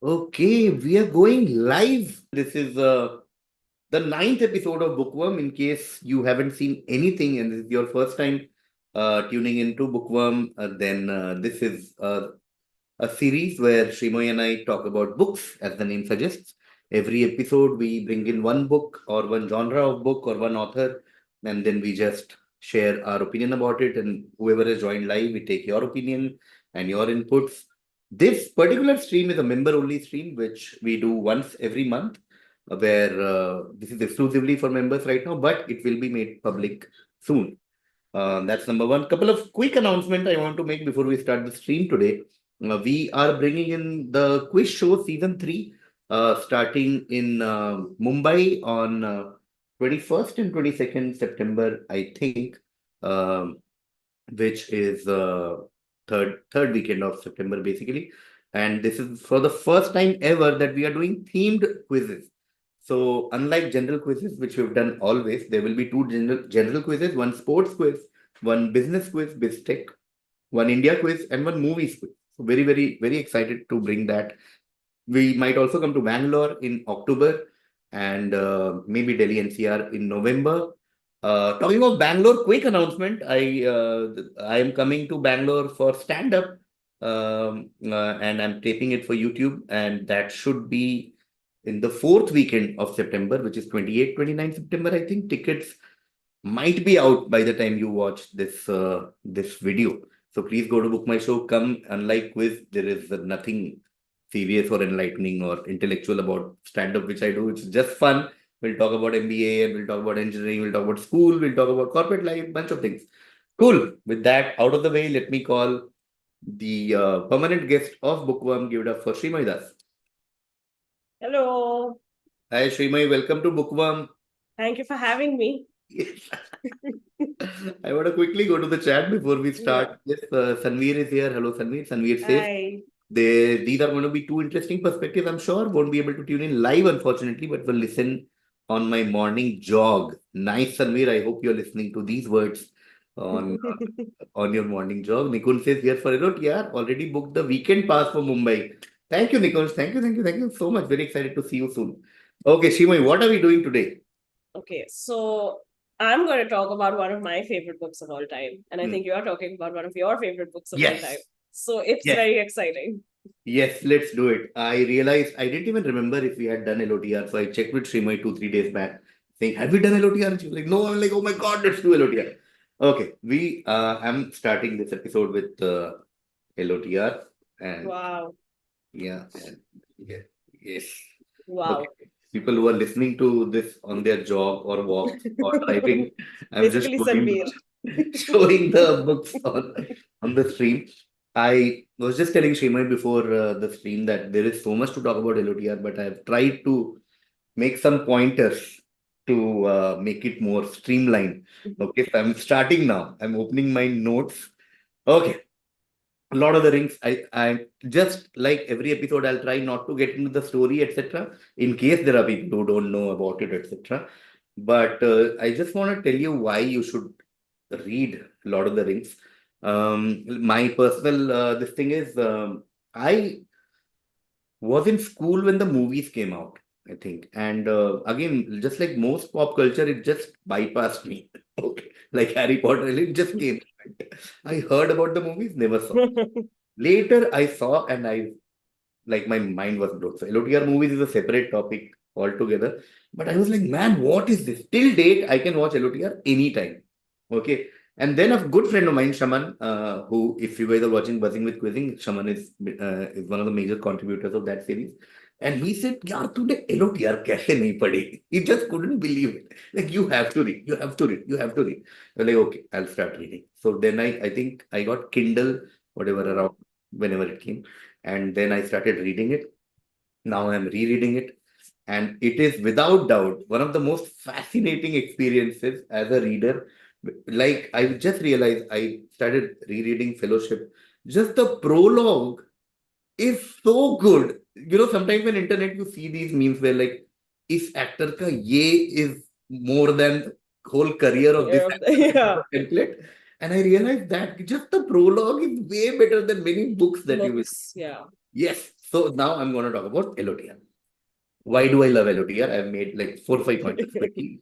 Okay, we are going live. This is the ninth episode of Bookworm. In case you haven't seen anything and this is your first time tuning into Bookworm, then this is a series where Shreemayee and I talk about books, as the name suggests. Every episode, we bring in one book or one genre of book or one author, and then we just share our opinion about it. And whoever has joined live, we take your opinion and your inputs. This particular stream is a member only stream, which we do once every month, where this is exclusively for members right now, but it will be made public soon. That's number one. Couple of quick announcements I want to make before we start the stream today. We are bringing in the quiz show season 3, starting in Mumbai on 21st and 22nd September, I think, um, which is third weekend of September, basically. And this is for the first time ever that we are doing themed quizzes. So, unlike general quizzes, which we've done always, there will be two general quizzes, one sports quiz, one business quiz, BizTech, one India quiz, and one movies quiz. So, very, very, very excited to bring that. We might also come to Bangalore in October and maybe Delhi NCR in November. Talking of Bangalore, quick announcement. I am coming to Bangalore for stand up, and I'm taping it for YouTube, and that should be in the fourth weekend of September, which is 28, 29 September. I think tickets might be out by the time you watch this video. So please go to Book My Show. Come, unlike quiz, there is nothing serious or enlightening or intellectual about stand-up, which I do. It's just fun. We'll talk about MBA and we'll talk about engineering, we'll talk about school, we'll talk about corporate life, bunch of things. Cool. With that out of the way, let me call the permanent guest of Bookworm. Give it up for Shreemayee Das. Hello. Hi Shreemayee, welcome to Bookworm. Thank you for having me. I want to quickly go to the chat before we Yeah. start. Yes, Sanveer is here. Hello, Sanveer. Sanveer says Hi. these are going to be two interesting perspectives. I'm sure won't be able to tune in live, unfortunately, but will listen on my morning jog. Nice, Sanveer. I hope you're listening to these words on on your morning jog. Nikun says here for it. Yeah, already booked the weekend pass for Mumbai. Thank you, Nikun. Thank you so much. Very excited to see you soon. Okay, Shimai, what are we doing today? Okay, so I'm going to talk about one of my favorite books of all time. And I Hmm. think you're talking about one of your favorite books of all time. Yes. So it's Yes. very exciting. Yes, let's do it. I realized I didn't even remember if we had done LOTR. So I checked with Srimay 2, 3 days back, saying, have we done LOTR? And she was like, no. I'm like, oh my God, let's do LOTR. Okay, I'm starting this episode with LOTR. And Wow. yeah, and yeah, yes. Okay. Wow. People who are listening to this on their jog or walk or driving, I'm just Basically, showing, Sanveer. showing the books on the stream. I was just telling Shimai before the stream that there is so much to talk about LOTR, but I've tried to make some pointers to make it more streamlined. Okay, so I'm starting now. I'm opening my notes. Okay, Lord of the Rings. I just like every episode, I'll try not to get into the story, etc. In case there are people who don't know about it, etc. But I just want to tell you why you should read Lord of the Rings. My personal this thing is I was in school when the movies came out, I think. And again, just like most pop culture, it just bypassed me. Okay. Like Harry Potter, it just came. I heard about the movies, never saw. Later, I saw and I like my mind was blown. So LOTR movies is a separate topic altogether. But I was like, man, what is this? Till date, I can watch LOTR anytime. Okay. And then a good friend of mine, Shaman, who, if you guys are watching Buzzing with Quizzing, Shaman is one of the major contributors of that series. And he said, Yaar, tune LOTR kaise nahi padhi? He just couldn't believe it. Like, you have to read, you have to read, you have to read. I was like, okay, I'll start reading. So then I think I got Kindle, whatever, around whenever it came. And then I started reading it. Now I'm rereading it. And it is without doubt one of the most fascinating experiences as a reader. Like I just realized I started rereading Fellowship. Just the prologue is so good. You know, sometimes on internet you see these memes where like, is actor ka ye is more than whole career of this Yeah. actor kind of Yeah. a template. And I realized that just the prologue is way better than many books that you will. Books. Yeah. Yes. So now I'm going to talk about LOTR. Why do I love LOTR? I've made like 4 or 5 points quickly.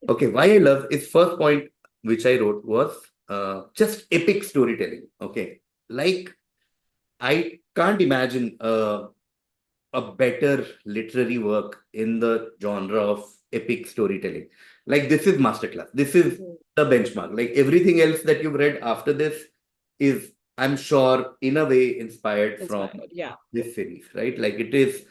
Okay, why I love is first point which I wrote was just epic storytelling. Okay, like I can't imagine a better literary work in the genre of epic storytelling. Like this is masterclass. This is the benchmark. Like everything else that you've read after this is, I'm sure, in a way inspired from Inspired. Yeah. this series, right? Like it is,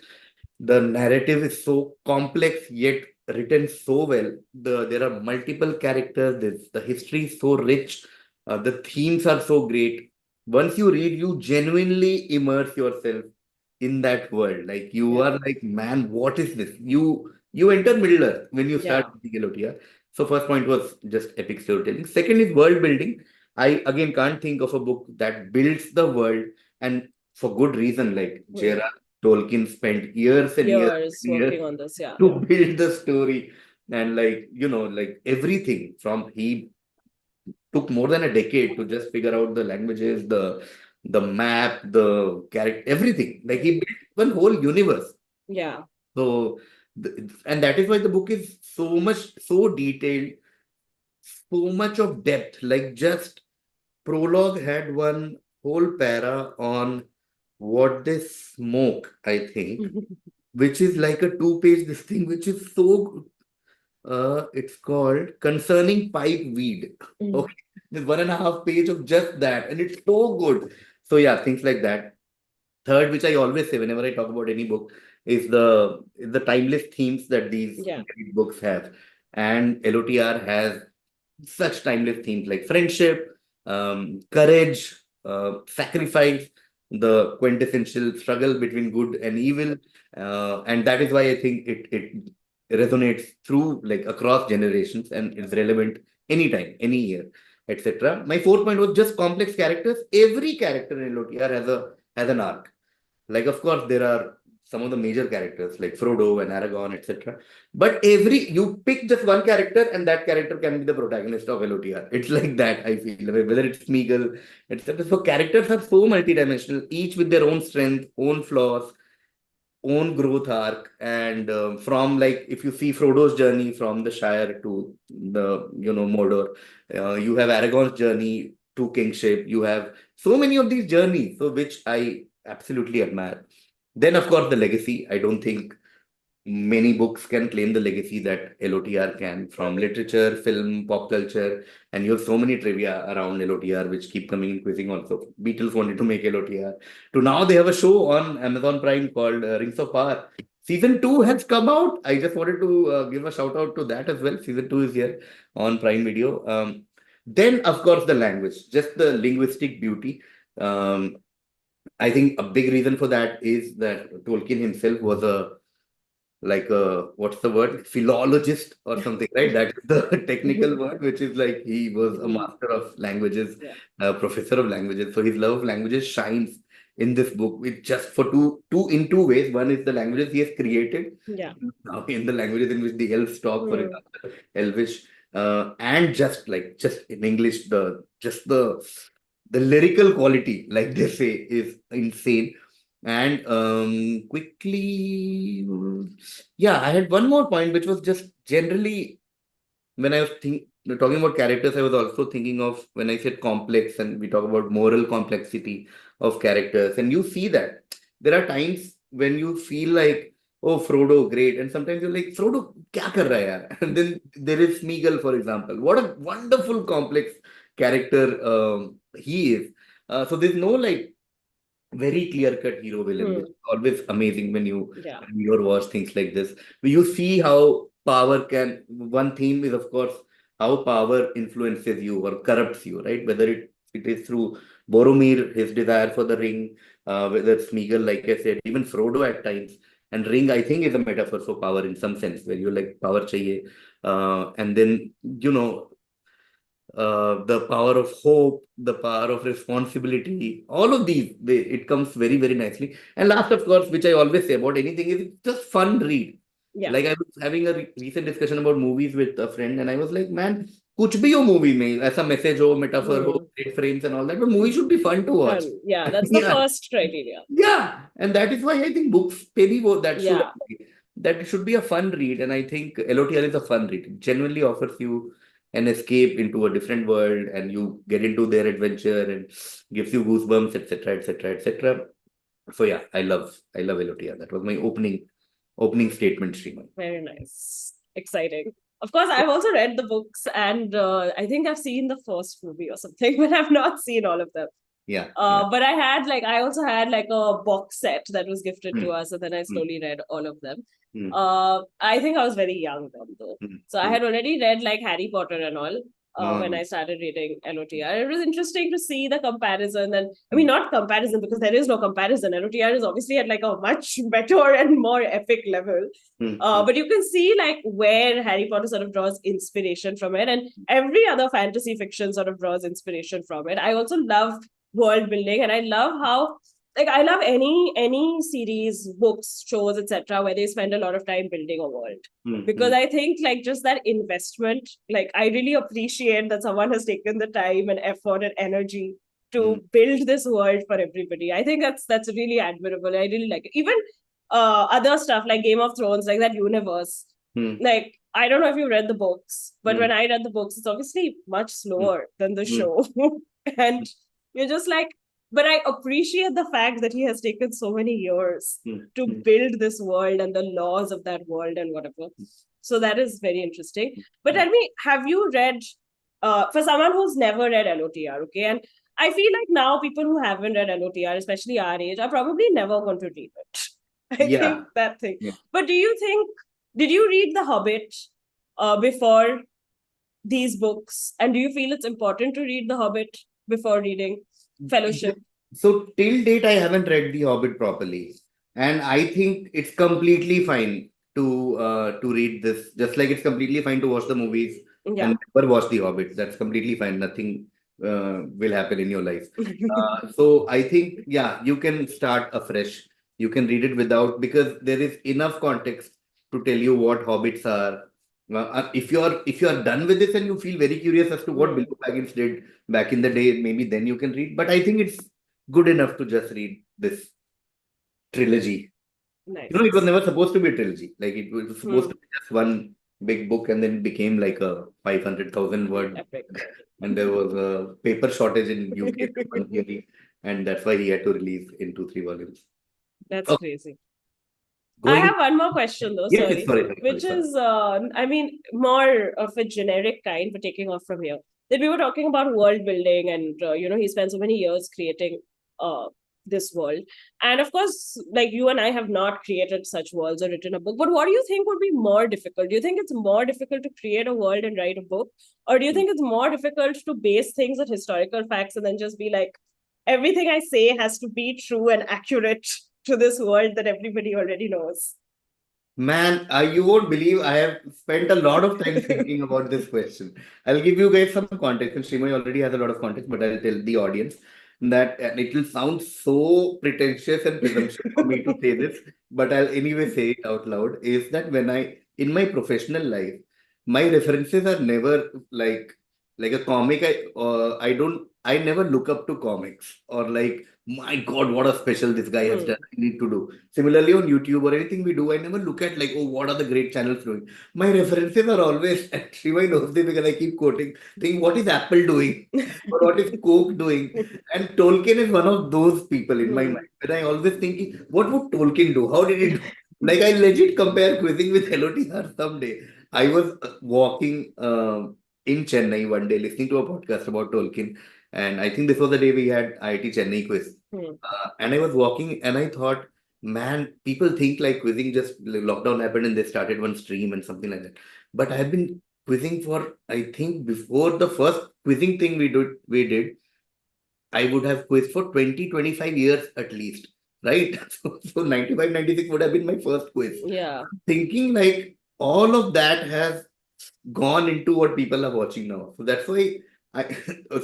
the narrative is so complex yet written so well. There are multiple characters. The history is so rich. The themes are so great. Once you read, you genuinely immerse yourself in that world. Like you Yeah. are like, man, what is this? You enter Middle Earth when you start Yeah. reading LOTR. So first point was just epic storytelling. Second is world building. I again can't think of a book that builds the world, and for good reason. Like Hmm. J.R.R. Tolkien spent years and years Years and years working on this. Yeah. to build the story, and like like everything from he took more than a decade to just figure out the languages, the map, the character, everything. Like he built one whole universe. Yeah. So, and that is why the book is so much, so detailed, so much of depth. Like just prologue had one whole para on what they smoke, I think, which is like a two-page this thing, which is so it's called Concerning Pipe Weed. Mm. Okay. There's 1.5 page of just that, and it's so good. So yeah, things like that. Third, which I always say whenever I talk about any book, is the timeless themes that these Yeah. great books have. And LOTR has such timeless themes like friendship, courage, sacrifice, the quintessential struggle between good and evil. And that is why I think it resonates through like across generations and is relevant anytime, any year, etc. My fourth point was just complex characters. Every character in LOTR has an arc. Like, of course, there are some of the major characters like Frodo and Aragorn, etc. But every you pick just one character, and that character can be the protagonist of LOTR. It's like that, I feel. Whether it's Smeagol, etc. So characters are so multidimensional, each with their own strength, own flaws, own growth arc. And from, like, if you see Frodo's journey from the Shire to the Mordor, you have Aragorn's journey to kingship. You have so many of these journeys, so which I absolutely admire. Then of course the legacy. I don't think many books can claim the legacy that LOTR can, from literature, film, pop culture, and you have so many trivia around LOTR which keep coming in quizzing also. Beatles wanted to make LOTR. To now they have a show on Amazon Prime called Rings of Power. Season 2 has come out. I just wanted to give a shout out to that as well. Season 2 is here on Prime Video. Then, of course, the language, just the linguistic beauty. Um, I think a big reason for that is that Tolkien himself was a like a what's the word, philologist or something, right? That is the technical word, which is like he was a Mm. master of languages, Yeah. a professor of languages. So his love of languages shines in this book with just for two ways. One is the languages he has created, Yeah. now in the languages in which the elves talk, for Mm. example, Elvish, and just in English, the lyrical quality, like they say, is insane. And quickly, yeah, I had one more point, which was just generally when I was talking about characters, I was also thinking of when I said complex, and we talk about moral complexity of characters, and you see that there are times when you feel like, oh, Frodo, great, and sometimes you're like, Frodo, kya kar raha hai yaar? And then there is Smeagol, for example. What a wonderful complex character he is. So there's no like very clear cut hero villain, which Mm. is always amazing when Yeah. you watch things like this. You see how power can. One theme is, of course, how power influences you or corrupts you, right? Whether it is through Boromir, his desire for the ring, whether it's Smeagol, like I said, even Frodo at times. And ring, I think, is a metaphor for power in some sense, where you're like power chahiye. And then the power of hope, the power of responsibility, all of these, it comes very, very nicely. And last, of course, which I always say about anything, is it's just fun read. Yeah. Like I was having a recent discussion about movies with a friend, and I was like, man, कुछ भी हो movie में, ऐसा message हो, metaphor हो, Hmm. great frames and all that, but movie should be fun to watch. Fun. Yeah, that's the Yeah, first criteria. yeah, and that is why I think books, maybe Yeah, that should be a fun read, and I think LOTR is a fun read. It genuinely offers you an escape into a different world, and you get into their adventure and gives you goosebumps, etc., etc., etc. So yeah, I love LOTR. That was my opening statement, Sriman. very nice. Exciting. Of course, I've also read the books, and I think I've seen the first movie or something, but I've not seen all of them. Yeah, yeah. But I also had like a box set that was gifted to Hmm, us, and then I hmm, slowly read all of them. hmm, I think I was very young then, though. hmm, So I hmm. had already read like Harry Potter and all when Ah, I started reading LOTR. It was interesting to see the comparison. And I mean, hmm, not comparison because there is no comparison. LOTR is obviously at like a much better and more epic level. hmm, hmm, But you can see like where Harry Potter sort of draws inspiration from it, and every other fantasy fiction sort of draws inspiration from it. I also love world building, and I love how like I love any series, books, shows, etc., where they spend a lot of time building a world. hmm, Because hmm, I think like just that investment, like I really appreciate that someone has taken the time and effort and energy hmm, to build this world for everybody. I think that's really admirable. I really like it. Even other stuff like Game of Thrones, like that universe. hmm, Like I don't know if you read the books, but hmm, when I read the books, it's obviously much hmm, slower than the hmm, show. And you're just like, but I appreciate the fact that he has taken so many years hmm, to hmm, build this world and the laws of that world and whatever. So that is very interesting. But hmm. tell me, have you read, for someone who's never read LOTR, okay? And I feel like now people who haven't read LOTR, especially our age, are probably never going to read it. I Yeah, think that thing. yeah. But do you think, did you read The Hobbit before these books? And do you feel it's important to read The Hobbit before reading Fellowship? So till date, I haven't read The Hobbit properly, and I think it's completely fine to read this. Just like it's completely fine to watch the movies Yeah. and never watch The Hobbit. That's completely fine. Nothing will happen in your life. So I think yeah, you can start afresh. You can read it without, because there is enough context to tell you what hobbits are. If you are done with this and you feel very curious as to what Hmm. Bilbo Baggins did back in the day, maybe then you can read. But I think it's good enough to just read this trilogy. It was Nice. never supposed to be a trilogy. Like it was supposed Hmm. to be just one big book, and then it became like a 500,000 word. Epic. And there was a paper shortage in UK for one theory, and that's why he had to release in 2, 3 volumes. That's Oh, crazy. I going. have one more question though, Yes, yes, sorry, sorry, which sorry. is, I mean, more of a generic kind, but taking off from here. That we were talking about world building, and he spent so many years creating uh, this world. And of course, like you and I have not created such worlds or written a book. But what do you think would be more difficult? Do you think it's more difficult to create a world and write a book, or do you think it's more difficult to base things on historical facts and then just be like, everything I say has to be true and accurate to this world that everybody already knows? Man, you won't believe I have spent a lot of time thinking about this question. I'll give you guys some context, and Srimay already has a lot of context, but I'll tell the audience that, and it will sound so pretentious and presumptuous for me to say this, but I'll anyway say it out loud, is that in my professional life, my references are never like a comic. I never look up to comics or like, my God, what a special this guy has done. Hmm. I need to do. Similarly, on YouTube or anything we do, I never look at like, oh, what are the great channels doing? My references are always, and Shivai knows this because I keep quoting, think, what is Apple doing? Or what is Coke doing? And Tolkien is one of those people in my Hmm. mind. And I always thinking, what would Tolkien do? How did he do? Like, I legit compare quizzing with LOTR someday. I was walking in Chennai one day listening to a podcast about Tolkien. And I think this was the day we had IIT Chennai quiz. Hmm. And I was walking and I thought, man, people think like quizzing just lockdown happened and they started one stream and something like that. But I've been quizzing for, I think before the first quizzing thing we did, I would have quizzed for 20, 25 years at least. Right? So 95, 96 would have been my first quiz. Yeah. Thinking like all of that has gone into what people are watching now. So that's why I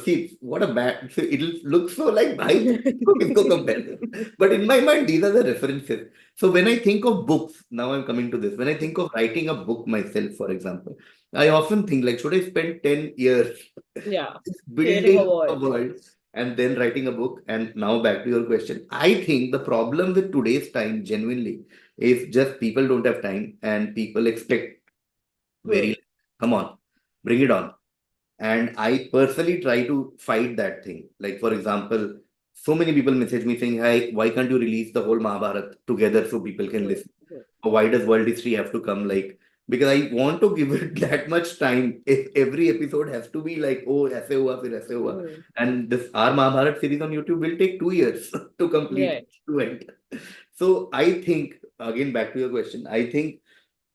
see what a bad. So it'll look so like I go compare. But in my mind, these are the references. So when I think of books, now I'm coming to this. When I think of writing a book myself, for example, I often think like, should I spend 10 years Yeah. Creating a building a world. world and then writing a book? And now back to your question. I think the problem with today's time genuinely is just people don't have time and people expect Hmm. very, come on, bring it on. And I personally try to fight that thing. Like, for example, so many people message me saying, "Hi, why can't you release the whole Mahabharata together so people can Hmm. listen? Hmm. Or why does world history have to come?" Like, because I want to give it that much time. If every episode has to be like, oh, aise hua, fir aise hua. Hmm. And this our Mahabharata series on YouTube will take 2 years to complete Right. to end. So I think, again, back to your question, I think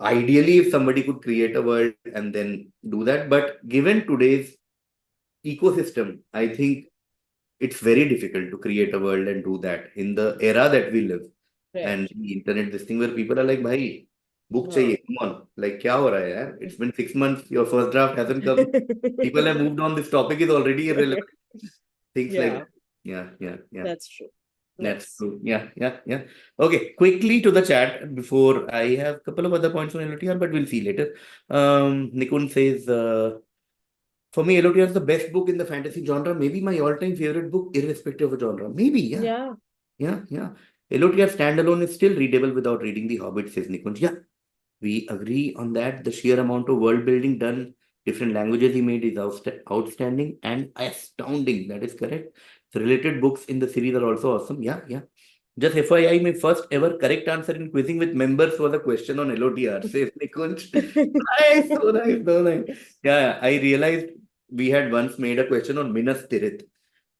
ideally if somebody could create a world and then do that, but given today's ecosystem, I think it's very difficult to create a world and do that in the era that we live. Right. And the internet, this thing where people are like, bhai, book Huh. chahiye, come on. Like, kya ho raha hai, yaar? It's been 6 months, your first draft hasn't come. People have moved on, this topic is already irrelevant. Things like Yeah, that. Yeah, yeah, yeah. that's true. That's Nice. true. Yeah, yeah, yeah. Okay, quickly to the chat before I have a couple of other points on LOTR, but we'll see later. Nikun says, for me, LOTR is the best book in the fantasy genre. Maybe my all-time favorite book, irrespective of genre. Maybe, yeah, Yeah. yeah, yeah. LOTR standalone is still readable without reading The Hobbit, says Nikun. Yeah, we agree on that. The sheer amount of world building done, different languages he made is outstanding and astounding. That is correct. The related books in the series are also awesome. Yeah, yeah. Just FYI, my first ever correct answer in quizzing with members was a question on LOTR, says Nikunj. Nice, so nice, so nice. Yeah, I realized we had once made a question on Minas Tirith.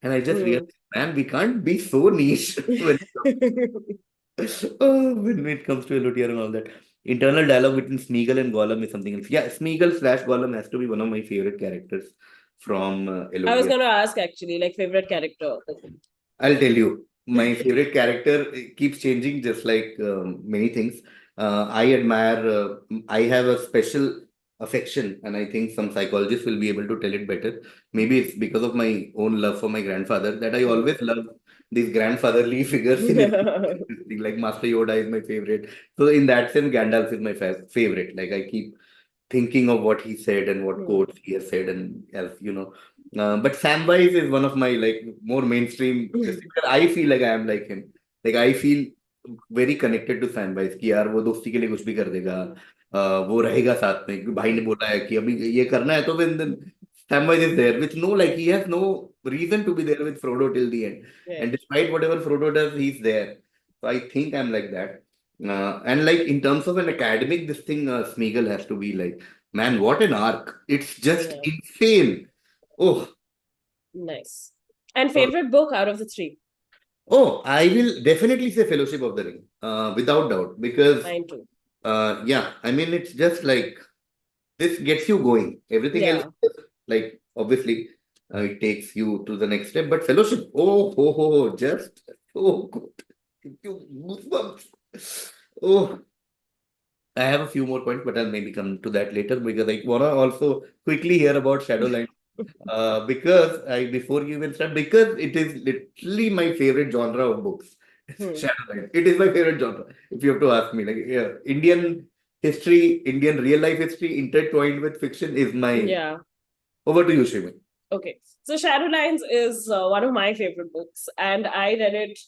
And I just realized, Hmm. man, we can't be so niche when it comes to LOTR and all that. Internal dialogue between Smeagol and Gollum is something else. Yeah, Smeagol slash Gollum has to be one of my favorite characters from I was LOTR. gonna ask actually, like favorite character. I'll tell you, my favorite character keeps changing, just like many things. I admire, I have a special affection, and I think some psychologists will be able to tell it better. Maybe it's because of my own love for my grandfather that I Hmm. always love these grandfatherly figures in every thing. Like Master Yoda is my favorite. So in that sense, Gandalf is my favorite. Like I keep thinking of what he said and what Hmm. quotes he has said, and as you know, but Samwise is one of my like more mainstream. I feel like I am like him. Like I feel very connected to Samwise कि यार वो दोस्ती के लिए कुछ भी कर देगा, वो रहेगा साथ में, भाई ने बोला है कि अभी ये करना है तो then Samwise is there with no, like he has no reason to be there with Frodo till the end, and Right. despite whatever Frodo does, he's there. So I think I'm like that. And like in terms of an academic, this thing Smeagol has to be like, man, what an arc! It's just Yeah. insane. Oh, Nice. And uh, favorite book out of the three? oh, I will definitely say Fellowship of the Ring, without doubt, because Mine too. yeah, I mean it's just like this gets you going. Everything else, Yeah. like obviously, it takes you to the next step. But Fellowship, oh, ho, ho, ho, just so good. Give you goosebumps. Oh, I have a few more points, but I'll maybe come to that later because I wanna also quickly hear about Shadowline. Because I before you even start, because it is literally my favorite genre of books. Hmm. Shadowline. It is my favorite genre. If you have to ask me, like yeah, Indian history, Indian real life history intertwined with fiction is my. Yeah. Over to you, Shreemayee. Okay. So Shadowlands is one of my favorite books, and I read it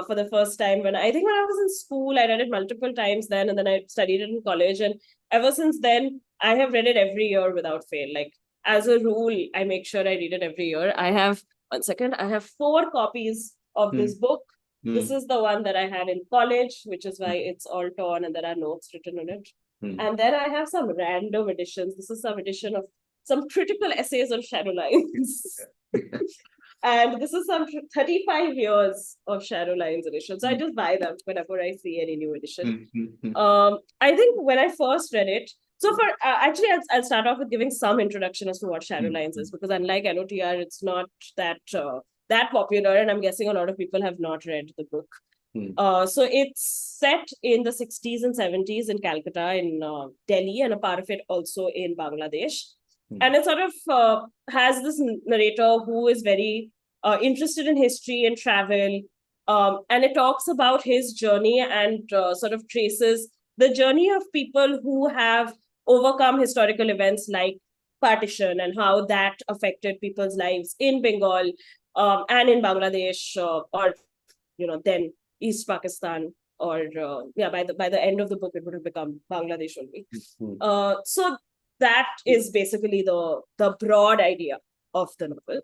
for the first time when I was in school. I read it multiple times then, and then I studied it in college. And ever since then, I have read it every year without fail. Like as a rule, I make sure I read it every year. I have one second. I have 4 copies of Hmm, this book. This hmm, is the one that I had in college, which is why it's all torn and there are notes written on it. hmm, And then I have some random editions. This is some edition of some critical essays on shadow lines. And this is some 35 years of Shadow Lines edition. So I hmm, just buy them whenever I see any new edition. hmm, hmm, hmm, I think when I first read it, so for actually, I'll start off with giving some introduction as to what Shadow hmm, Lines hmm, is, because unlike LOTR, it's not that popular, and I'm guessing a lot of people have not read the book. hmm, So it's set in the 60s and 70s in Calcutta, in Delhi, and a part of it also in Bangladesh. hmm, And it sort of has this narrator who is very interested in history and travel. And it talks about his journey and sort of traces the journey of people who have overcome historical events like partition and how that affected people's lives in Bengal and in Bangladesh, or then East Pakistan, or by the end of the book it would have become Bangladesh only. So that is basically the broad idea of the novel.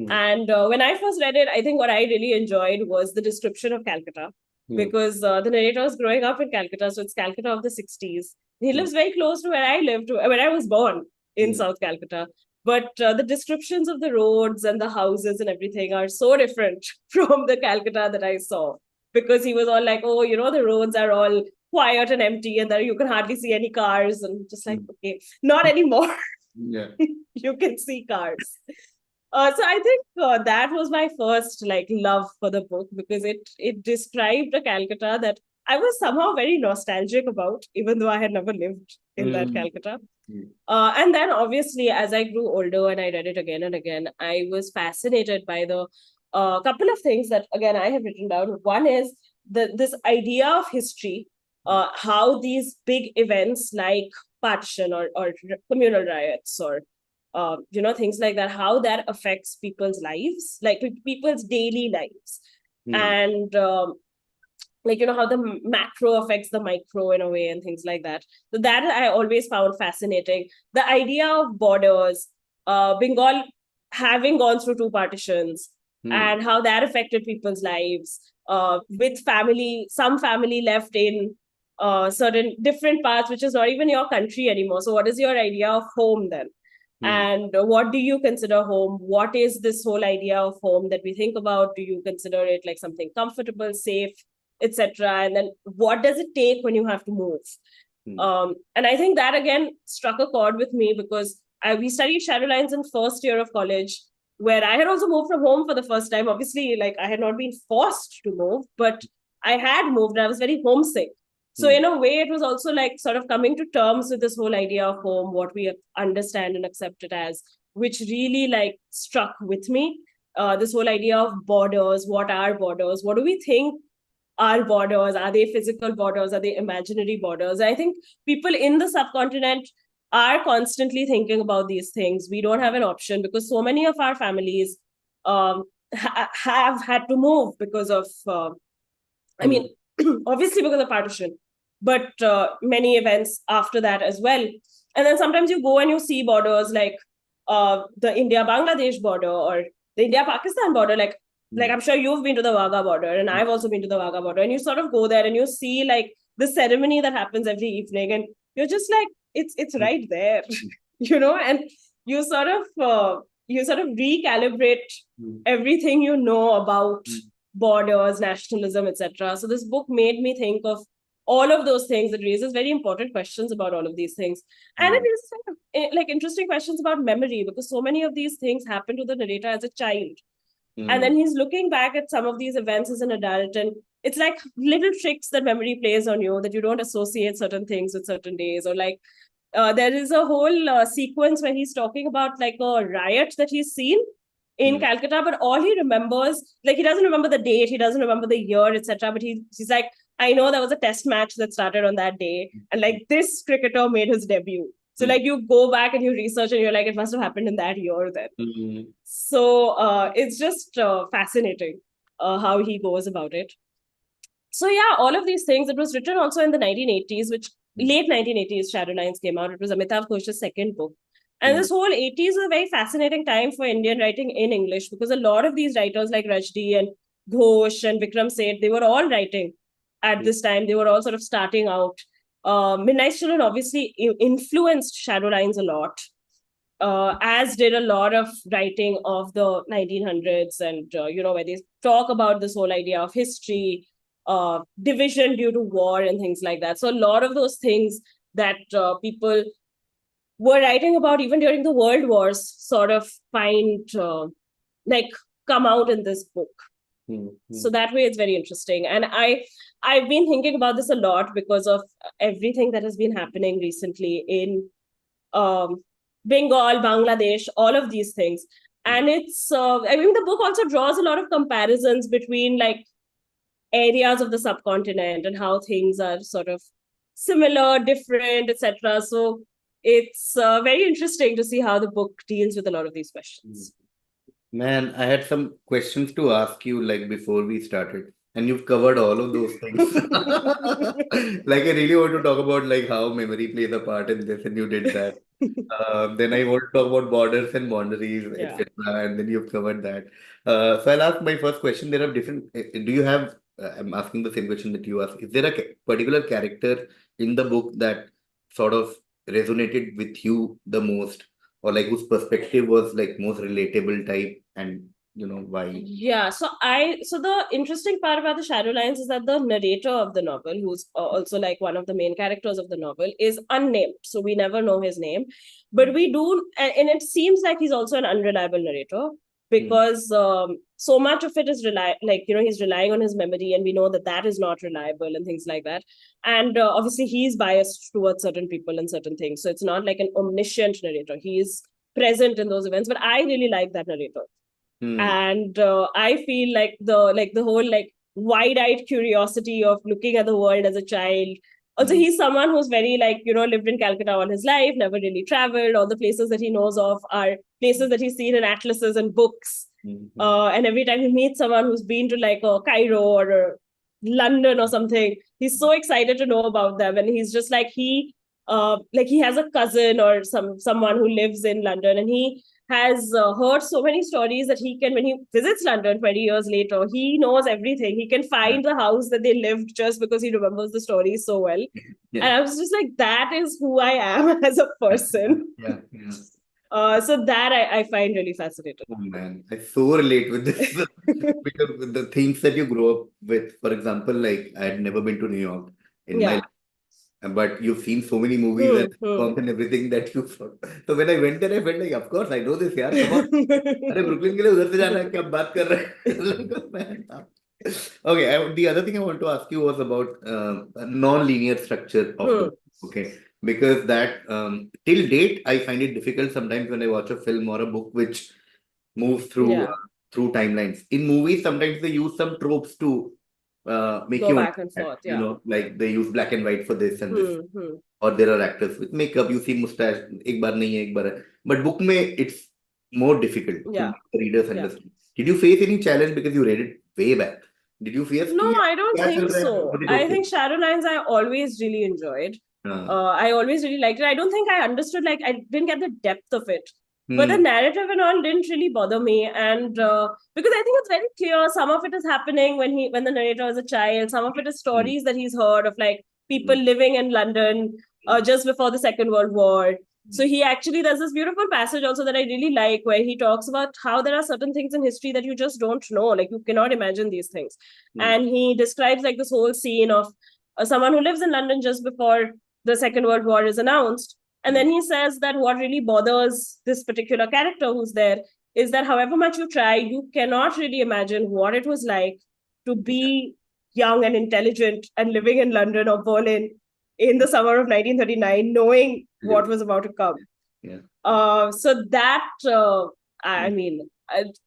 And when I first read it, I think what I really enjoyed was the description of Calcutta, because the narrator was growing up in Calcutta, so it's Calcutta of the 60s. He lives very close to where I lived, where I was born in South Calcutta. But the descriptions of the roads and the houses and everything are so different from the Calcutta that I saw, because he was all like, oh, the roads are all quiet and empty and there you can hardly see any cars, and just like, okay, not anymore. Yeah. You can see cars. So I think that was my first love for the book, because it described a Calcutta that I was somehow very nostalgic about, even though I had never lived in that Calcutta. And then obviously, as I grew older and I read it again and again, I was fascinated by the couple of things that, again, I have written down. One is this idea of history, how these big events like partition or communal riots or things like that, how that affects people's lives, like people's daily lives. And how the macro affects the micro in a way and things like that. So that I always found fascinating. The idea of borders, Bengal having gone through two partitions, and how that affected people's lives, with some family left in certain different parts, which is not even your country anymore. So what is your idea of home then? And what do you consider home? What is this whole idea of home that we think about? Do you consider it like something comfortable, safe, etc.? And then what does it take when you have to move? And I think that again struck a chord with me, because we studied shadow lines in first year of college, where I had also moved from home for the first time. Obviously, I had not been forced to move, but I had moved and I was very homesick. So in a way, it was also sort of coming to terms with this whole idea of home, what we understand and accept it as, which really struck with me. This whole idea of borders, what are borders? What do we think are borders? Are they physical borders? Are they imaginary borders? I think people in the subcontinent are constantly thinking about these things. We don't have an option, because so many of our families have had to move because of, obviously because of partition, but many events after that as well. And then sometimes you go and you see borders like the India-Bangladesh border or the India-Pakistan border. Like I'm sure you've been to the Wagah border, and I've also been to the Wagah border. And you sort of go there and you see the ceremony that happens every evening, and you're just like, it's right there, and you sort of recalibrate everything you know about borders, nationalism, etc. So this book made me think of all of those things. It raises very important questions about all of these things. And it raises interesting questions about memory, because so many of these things happen to the narrator as a child. And then he's looking back at some of these events as an adult, and it's like little tricks that memory plays on you, that you don't associate certain things with certain days. Or there is a whole sequence where he's talking about a riot that he's seen in Calcutta, but all he remembers, he doesn't remember the date, he doesn't remember the year, etc. But he's like, I know there was a test match that started on that day, and this cricketer made his debut. So you go back and you research and you're like, it must have happened in that year then. So it's just fascinating how he goes about it. So yeah, all of these things. It was written also in the 1980s, which late 1980s, Shadow Lines came out. It was Amitav Ghosh's second book. And this whole 80s was a very fascinating time for Indian writing in English, because a lot of these writers like Rushdie and Ghosh and Vikram Seth, they were all writing at this time. They were all sort of starting out. Midnight Children obviously influenced Shadow Lines a lot, as did a lot of writing of the 1900s, and where they talk about this whole idea of history, division due to war and things like that. So a lot of those things that people were writing about even during the world wars sort of come out in this book. So that way it's very interesting. And I've been thinking about this a lot because of everything that has been happening recently in Bengal, Bangladesh, all of these things. And it's the book also draws a lot of comparisons between areas of the subcontinent and how things are sort of similar, different, etc. So it's very interesting to see how the book deals with a lot of these questions. Man, I had some questions to ask you like before we started, and you've covered all of those things. Like I really want to talk about like how memory plays a part in this, and you did that. Then I want to talk about borders and boundaries, Yeah. etc. And then you've covered that. So I'll ask my first question. There are different. Do you have? I'm asking the same question that you asked. Is there a particular character in the book that sort of resonated with you the most, or like whose perspective was like most relatable type, and why? Yeah, so the interesting part about the Shadow Lines is that the narrator of the novel, who's also like one of the main characters of the novel, is unnamed. So we never know his name, but we do, and it seems like he's also an unreliable narrator Hmm. because so much of it is he's relying on his memory, and we know that that is not reliable and things like that. And obviously he's biased towards certain people and certain things, so it's not like an omniscient narrator. He is present in those events, but I really like that narrator. Hmm. And I feel like the whole like wide-eyed curiosity of looking at the world as a child. Also, Hmm. he's someone who's very like lived in Calcutta all his life, never really traveled. All the places that he knows of are places that he's seen in atlases and books. Hmm. Hmm. And every time he meets someone who's been to like Cairo or London or something, he's so excited to know about them. And he's just like he has a cousin or someone who lives in London, and he has heard so many stories that he can, when he visits London 20 years later, he knows everything. He can Yeah. find the house that they lived just because he remembers the stories so well. Yeah. And I was just like, that is who I am as a Yeah. person. Yeah. Yeah. So that I find really fascinating. Oh man, I so relate with this because with the things that you grow up with. For example, like I had never been to New York in my Yeah. life, but you've seen so many movies and Hmm. films and everything that you saw. So when I went there, I felt like, of course, I know this. यार, come on. अरे Brooklyn के लिए उधर से जाना है क्या बात कर रहे हैं? Man. Okay, the other thing I want to ask you was about non-linear structure of the Hmm. book. Okay, because that till date I find it difficult sometimes when I watch a film or a book which moves Yeah. through timelines. In movies, sometimes they use some tropes to make Go you back and understand. forth. Yeah. Like they use black and white for this and this, Hmm. or there are actors with makeup. You see mustache, एक बार नहीं है, एक बार है. But book में it's more difficult to Yeah. make the readers Yeah. understand. Did you face any challenge because you read it way back? Did you face No, कि यार I don't क्या चल think रहा है? so. Was it I okay? think Shadow Lines I always really enjoyed. हाँ. I always really liked it. I don't think I understood, like, I didn't get the depth of it. But the Hmm. narrative and all didn't really bother me. And because I think it's very clear, some of it is happening when the narrator is a child, some of it is Hmm. stories that he's heard of like people Hmm. living in London just before the Second World War. So Hmm. he actually, there's this beautiful passage also that I really like where he talks about how there are certain things in history that you just don't know. Like you cannot imagine these things. Hmm. And he describes like this whole scene of someone who lives in London just before the Second World War is announced. And Hmm. then he says that what really bothers this particular character who's there is that however much you try, you cannot really imagine what it was like to Yeah. be young and intelligent and living in London or Berlin in the summer of 1939, knowing what was about to come. Yeah. So that, I Hmm. mean,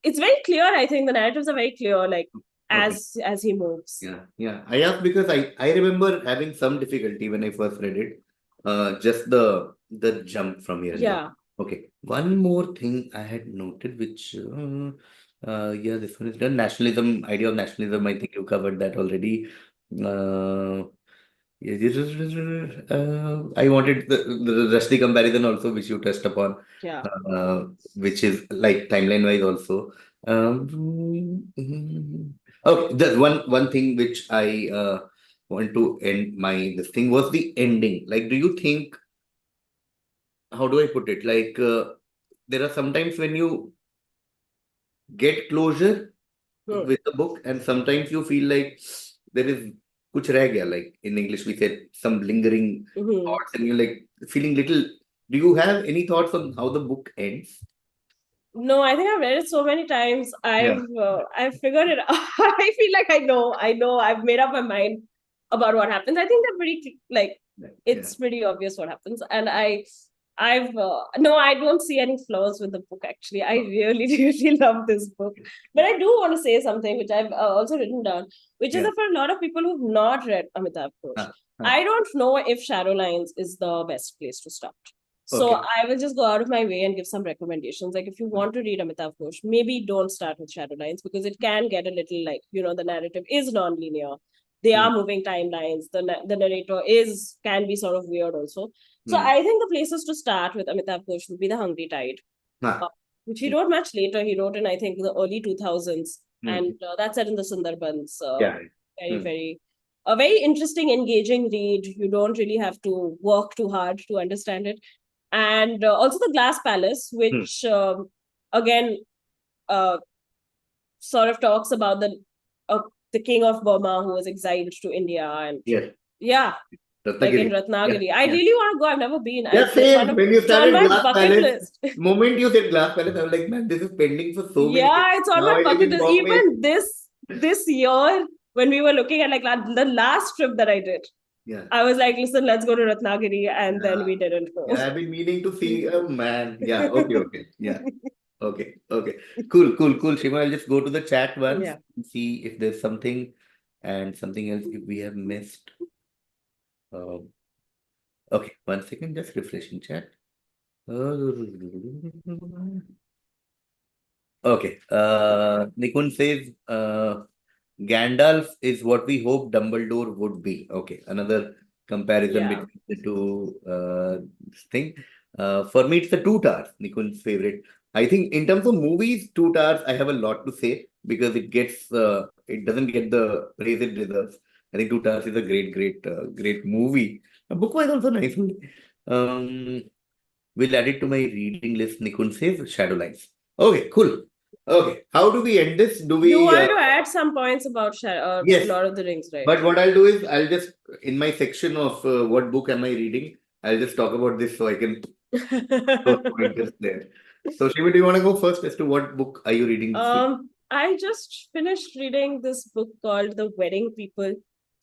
it's very clear. I think the narratives are very clear, like Okay. as he moves. Yeah, yeah. I asked because I remember having some difficulty when I first read it. Just the jump from here and there. Yeah. Okay. One more thing I had noted, which yeah, this one is done. Nationalism, idea of nationalism. I think you covered that already. Uh, yeah, I wanted the Rushdie comparison also, which you touched upon, Yeah. which is like timeline wise also. Okay, there's one thing which I want to end my this thing was the ending. Like, do you think, how do I put it? Like, there are sometimes when you get closure Hmm. with the book, and sometimes you feel like there is kuch reh gaya. Like in English, we said some lingering Hmm. thoughts, and you're like feeling little. Do you have any thoughts on how the book ends? No, I think I've read it so many times. Yeah, I've figured it out. I feel like I know. I've made up my mind about what happens. I think they're pretty like yeah, it's pretty obvious what happens, and I've no, I don't see any flaws with the book. Actually, I really really love this book. But I do want to say something which I've also written down, which is yeah. that for a lot of people who've not read Amitabh Ghosh, Huh, huh. I don't know if Shadow Lines is the best place to start. So Okay. I will just go out of my way and give some recommendations. Like if you want to read Amitav Ghosh, maybe don't start with Shadowlines because it can get a little like, the narrative is non-linear. They Hmm. are moving timelines. The narrator can be sort of weird also. So Hmm. I think the places to start with Amitav Ghosh would be The Hungry Tide, uh, Ah. which he wrote much later. He wrote in, I think, the early 2000s. Hmm. And that's set in the Sundarbans. Yeah. Very, Hmm. very, a very interesting, engaging read. You don't really have to work too hard to understand it. And also The Glass Palace, Hmm. which again uh, sort of talks about the king of Burma who was exiled to India. And Yes. yeah, like in Ratnagiri. Yeah. Ratnagiri. I Yeah. really want to go. I've never been. Yeah, Like same. When you it's on started my Glass bucket Palace, list. moment you said Glass Palace, I was like, man, this is pending for so many years. Yeah, it's on Now my I live bucket in list. Bombay. Even this year, when we were looking at like the last trip that I did, Yeah. I was like, listen, let's go to Ratnagiri, and then Yeah. we didn't go. Yeah. I've been meaning to see. Oh man. Yeah. Okay. Okay. Yeah. Okay. Okay. Cool. Cool. Cool. Shima, I'll just go to the chat once Yeah. and see if there's something and something else if we have missed. Uh, okay. 1 second. Just refreshing chat. Okay. Nikun says Gandalf is what we hope Dumbledore would be. Okay. Another comparison Yeah. between the two thing. For me, it's the Two Towers, Nikun's favorite. I think in terms of movies, Two Towers, I have a lot to say because it doesn't get the praise it deserves. I think Two Towers is a great movie. A book was also nice. Um, will add it to my reading list. Nikun says Shadowlines. Okay, cool. Okay, how do we end this? Do You we? wanted to add some points about Yes, Lord of the Rings, right? but what I'll do is I'll just in my section of what book am I reading, I'll just talk about this so I can those pointers there. So Shiva, do you want to go first as to what book are you reading this week? I just finished reading this book called The Wedding People,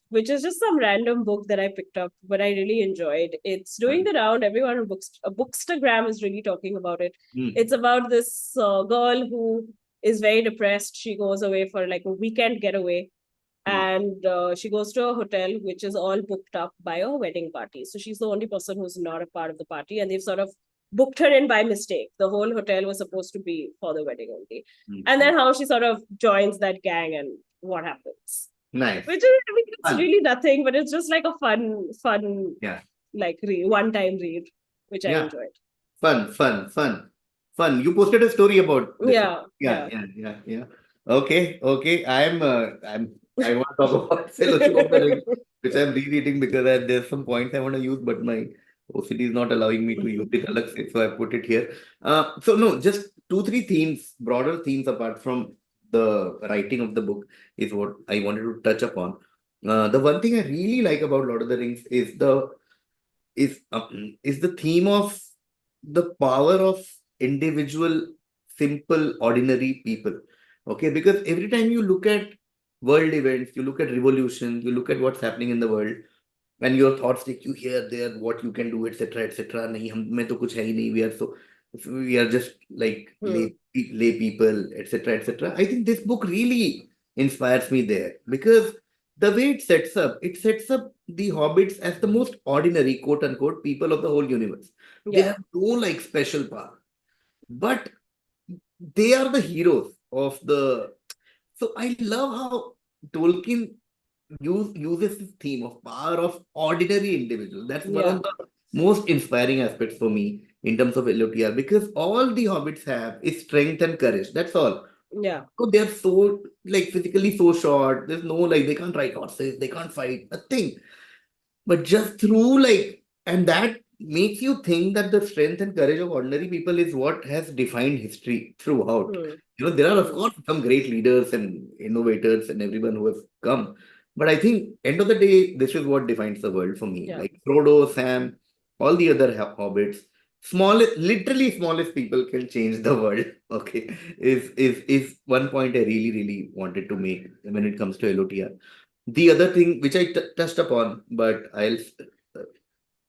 which is just some random book that I picked up, but I really enjoyed. It's doing the round. Everyone on Bookstagram is really talking about it. Hmm. It's about this girl who is very depressed. She goes away for like a weekend getaway, Hmm. and she goes to a hotel which is all booked up by a wedding party. So she's the only person who's not a part of the party, and they've sort of booked her in by mistake. The whole hotel was supposed to be for the wedding only. And Hmm. then how she sort of joins that gang and what happens. Nice. Which is, I mean, it's Fun. really nothing, but it's just like a fun, Yeah. like one-time read, which I Yeah. enjoyed. Fun. You posted a story about this one. Yeah, Yeah, yeah. yeah. Okay. I want to talk about Fellowship of the Ring, which I'm rereading because there's some points I want to use, but my OCD is not allowing me to use it. Alag se, so I put it here. So no, just two, three themes, broader themes apart from the writing of the book is what I wanted to touch upon. The one thing I really like about Lord of the Rings is the theme of the power of individual, simple, ordinary people. Okay, because every time you look at world events, you look at revolution, you look at what's happening in the world, and your thoughts take you here, there, what you can do, etc., etc. नहीं हम में तो कुछ है ही नहीं. We are just like Hmm. lay people, etc., etc. I think this book really inspires me there because the way it sets up the hobbits as the most ordinary, quote unquote, people of the whole universe. They Yeah, have no like special power, but they are the heroes of the. So I love how Tolkien uses this theme of power of ordinary individuals. That's one yeah, of the most inspiring aspects for me in terms of LOTR because all the hobbits have is strength and courage. That's all. yeah, So they're so like physically so short. There's no like they can't ride horses, they can't fight, nothing. But just through like, and that makes you think that the strength and courage of ordinary people is what has defined history throughout. hmm. There are of Hmm. course some great leaders and innovators and everyone who has come. But I think end of the day, this is what defines the world for me. Yeah, Like Frodo, Sam, all the other hobbits, literally smallest people can change the world. Okay, is one point I really wanted to make when it comes to LOTR. The other thing which I touched upon, but I'll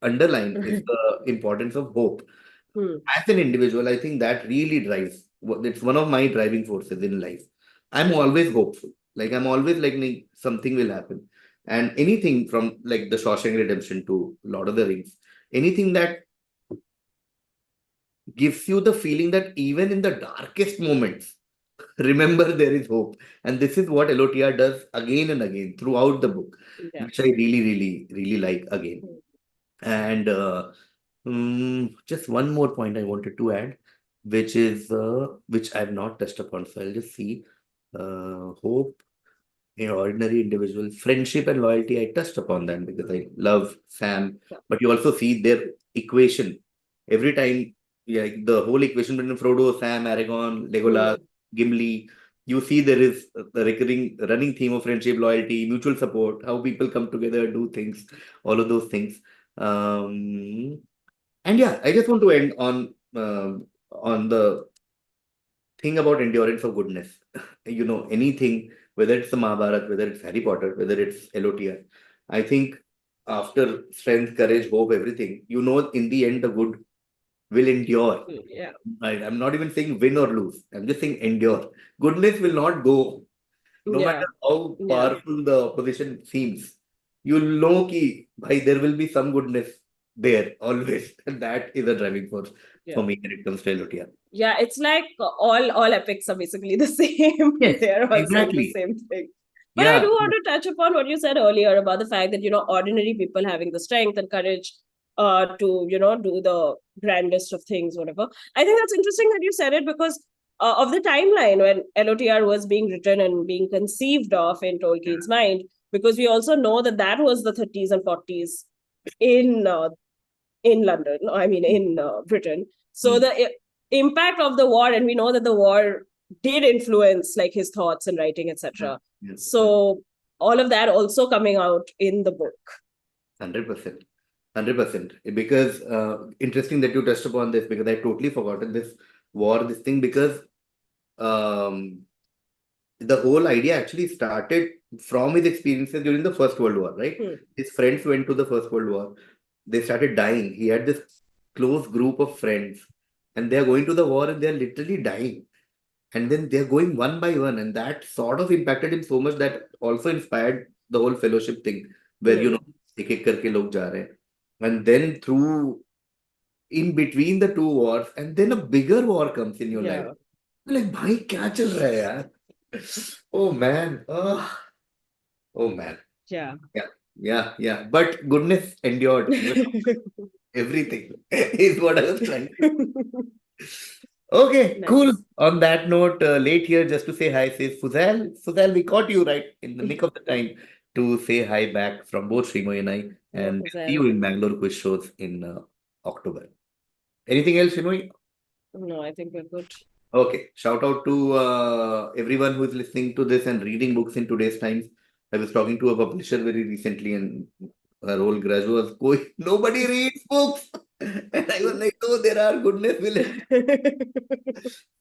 underline, is the importance of hope. Hmm. As an individual, I think that really drives. It's one of my driving forces in life. I'm always hopeful. Like I'm always like something will happen, and anything from like the Shawshank Redemption to Lord of the Rings, anything that gives you the feeling that even in the darkest moments, remember there is hope. And this is what LOTR does again and again throughout the book, Yeah. which I really, really, really like again. Mm. And just one more point I wanted to add, which is which I've not touched upon. So I'll just see hope in ordinary individual, friendship and loyalty. I touched upon that because I love Sam, Yeah. but you also see their equation every time. Yeah, like the whole equation between Frodo, Sam, Aragorn, Legolas, Mm. Gimli. You see there is the recurring running theme of friendship, loyalty, mutual support, how people come together, do things, all of those things. And yeah, I just want to end on the thing about endurance of goodness. Anything, whether it's the Mahabharata, whether it's Harry Potter, whether it's LOTR, I think after strength, courage, hope, everything, in the end, the good will endure. Yeah. Right? I'm not even saying win or lose. I'm just saying endure. Goodness will not go, no Yeah. matter how Yeah. powerful the opposition seems. You'll know ki, bhai, there will be some goodness there always. And that is a driving force for Yeah. me when it comes to LOTR. Yeah, it's like all epics are basically the same. Yes, They're all saying the exactly. same thing. But I Yeah, do want to touch upon what you said earlier about the fact that, ordinary people having the strength and courage to, do the grandest of things, whatever. I think that's interesting that you said it because of the timeline when LOTR was being written and being conceived of in Tolkien's mind, because we also know that that was the 30s and 40s in London, I mean, in Britain. So Mm. the impact of the war, and we know that the war did influence like his thoughts and writing, Yeah, etc. yeah, yeah. So all of that also coming out in the book. 100%. 100%. Because interesting that you touched upon this because I totally forgotten this war, this thing, because um, the whole idea actually started from his experiences during the First World War, right? Hmm. His friends went to the First World War. They started dying. He had this close group of friends, and they are going to the war and they are literally dying. And then they're going one by one, and that sort of impacted him so much that also inspired the whole fellowship thing, where Hmm. एक एक करके लोग जा रहे हैं. And then through in between the two wars, and then a bigger war comes in your life. Yeah. You're like, भाई क्या चल रहा है यार? Oh man, oh man, Yeah. yeah, yeah, yeah. But goodness endured even everything is what I was trying to. Okay, cool. Nice. On that note, late here just to say hi, says Fuzel. Fuzel, we caught you right in the nick of the time to say hi back from both Shrimoy and I, Yeah, and see Hazel. you in Bangalore quiz shows in October. Anything else, Shrimoy? No, I think we're good. Okay, shout out to everyone who is listening to this and reading books in today's times. I was talking to a publisher very recently, and her whole grudge was going, nobody reads books. And I was like, no, there are goodness will it.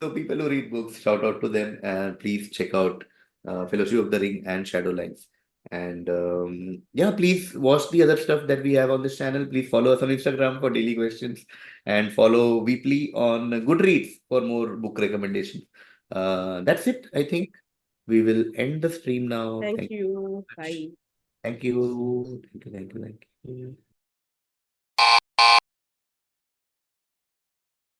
So people who read books, shout out to them, and please check out Fellowship of the Ring and Shadowlands. And yeah, please watch the other stuff that we have on this channel. Please follow us on Instagram for daily questions and follow Weekly on Goodreads for more book recommendations. That's it. I think we will end the stream now. Thank Thank you you. very much. Bye. Thank you. Thank you. Thank you. Thank you.